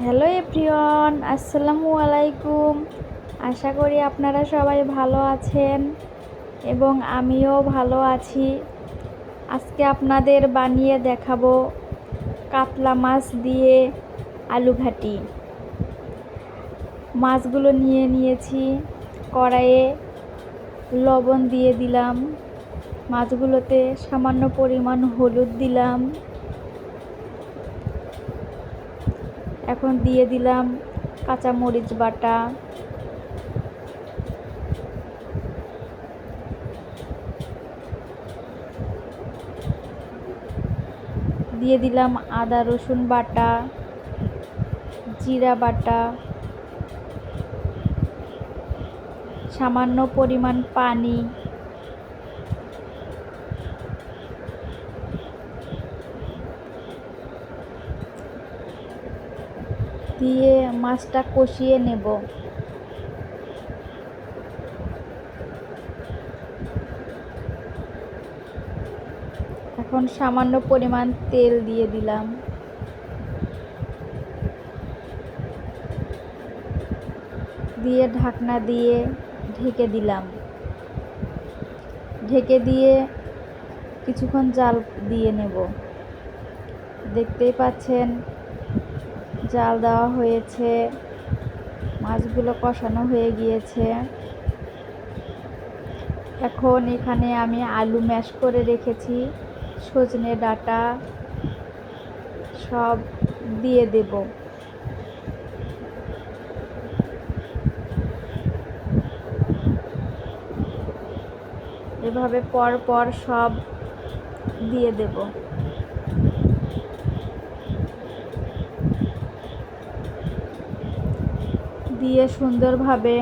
Hello everyone, আসসালামু আলাইকুম। আশা করি আপনারা সবাই ভালো আছেন এবং আমিও ভালো আছি। আজকে আপনাদের বানিয়ে দেখাবো কাতলা মাছ দিয়ে আলু ঘাটি। মাছগুলো নিয়ে নিয়েছি, কড়াইয়ে লবণ দিয়ে দিলাম, মাছগুলোতে সামান্য পরিমাণ হলুদ দিলাম। এখন দিয়ে দিলাম কাঁচামরিচ বাটা, দিয়ে দিলাম আদা রসুন বাটা, জিরা বাটা, সামান্য পরিমাণ পানি, দিয়ে মাছটা কষিয়ে নেব। এখন সামান্য পরিমাণ তেল দিয়ে দিলাম, দিয়ে ঢাকনা দিয়ে ঢেকে দিলাম। ঢেকে দিয়ে কিছুক্ষণ জাল দিয়ে নেব। দেখতেই পাচ্ছেন জাল দেওয়া হয়েছে, মাছগুলো কষানো হয়ে গিয়েছে। এখন এখানে আমি আলু ম্যাশ করে রেখেছি, সজনে ডাঁটা সব দিয়ে দেব। এভাবে পর পর সব দিয়ে দেব। দিয়ে সুন্দরভাবে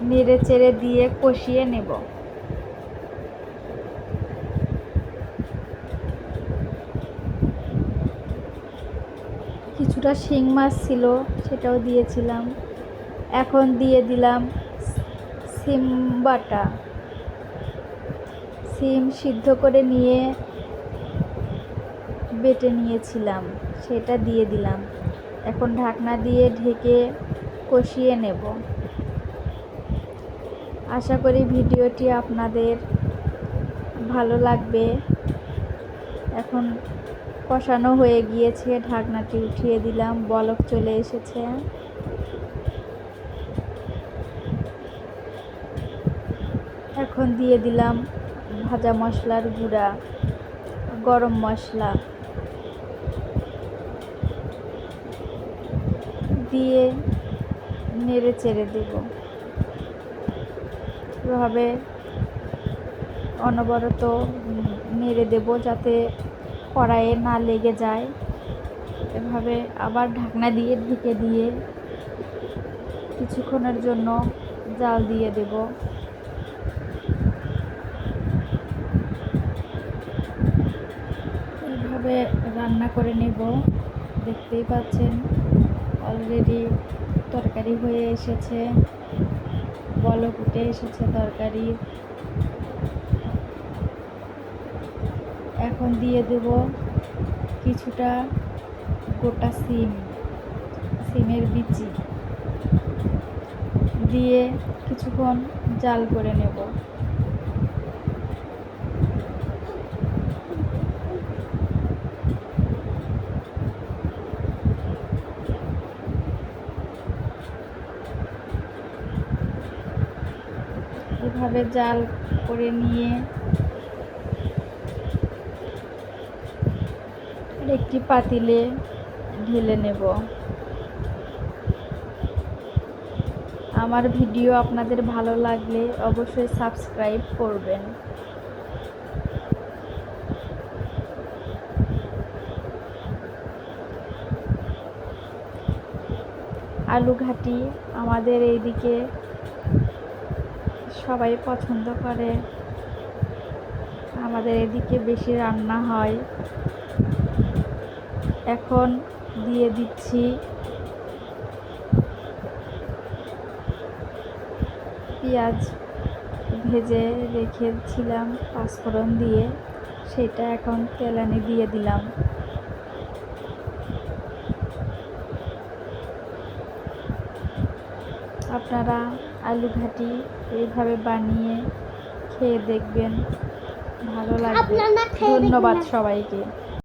নেড়ে চেড়ে দিয়ে কষিয়ে নেব। কিছুটা শিং মাছ ছিল, সেটাও দিয়েছিলাম। এখন দিয়ে দিলাম সিম বাটা। সিম সিদ্ধ করে নিয়ে বেটে নিয়েছিলাম, সেটা দিয়ে দিলাম। এখন ঢাকনা দিয়ে ঢেকে কষিয়ে নেব। আশা করি ভিডিওটি আপনাদের ভালো লাগবে। এখন কষানো হয়ে গিয়েছে, ঢাকনাটি উঠিয়ে দিলাম, বলক চলে এসেছে। এখন দিয়ে দিলাম ভাজা মশলার গুঁড়া, গরম মশলা দিয়ে নেড়ে চেড়ে দেব। এভাবে অনবরত নেড়ে দেব যাতে কড়াইয়ে না লেগে যায়। এভাবে আবার ঢাকনা দিয়ে ঢেকে দিয়ে কিছুক্ষণের জন্য জাল দিয়ে দেব। এইভাবে রান্না করে নেব। দেখতেই পাচ্ছেন অলরেডি তরকারি হয়ে এসেছে, বলক উঠে এসেছে তরকারি। এখন দিয়ে দেব কিছুটা গোটা সিমের বিচি দিয়ে কিছুক্ষণ জাল করে নেব। এভাবে জাল করে নিয়ে একটি পাতিলে ঢেলে নেব। আমার ভিডিও আপনাদের ভালো লাগলে অবশ্যই সাবস্ক্রাইব করবেন। আলু ঘাটি আমাদের এইদিকে সবাই পছন্দ করে, আমাদের এদিকে বেশি রান্না হয়। এখন দিয়ে দিচ্ছি পেঁয়াজ ভেজে রেখেছিলাম পাঁচফোড়ন দিয়ে, সেটা এখন তেলানি দিয়ে দিলাম। আপনারা আলু ঘাটি এইভাবে বানিয়ে খেয়ে দেখবেন, ভালো লাগবে। ধন্যবাদ সবাইকে।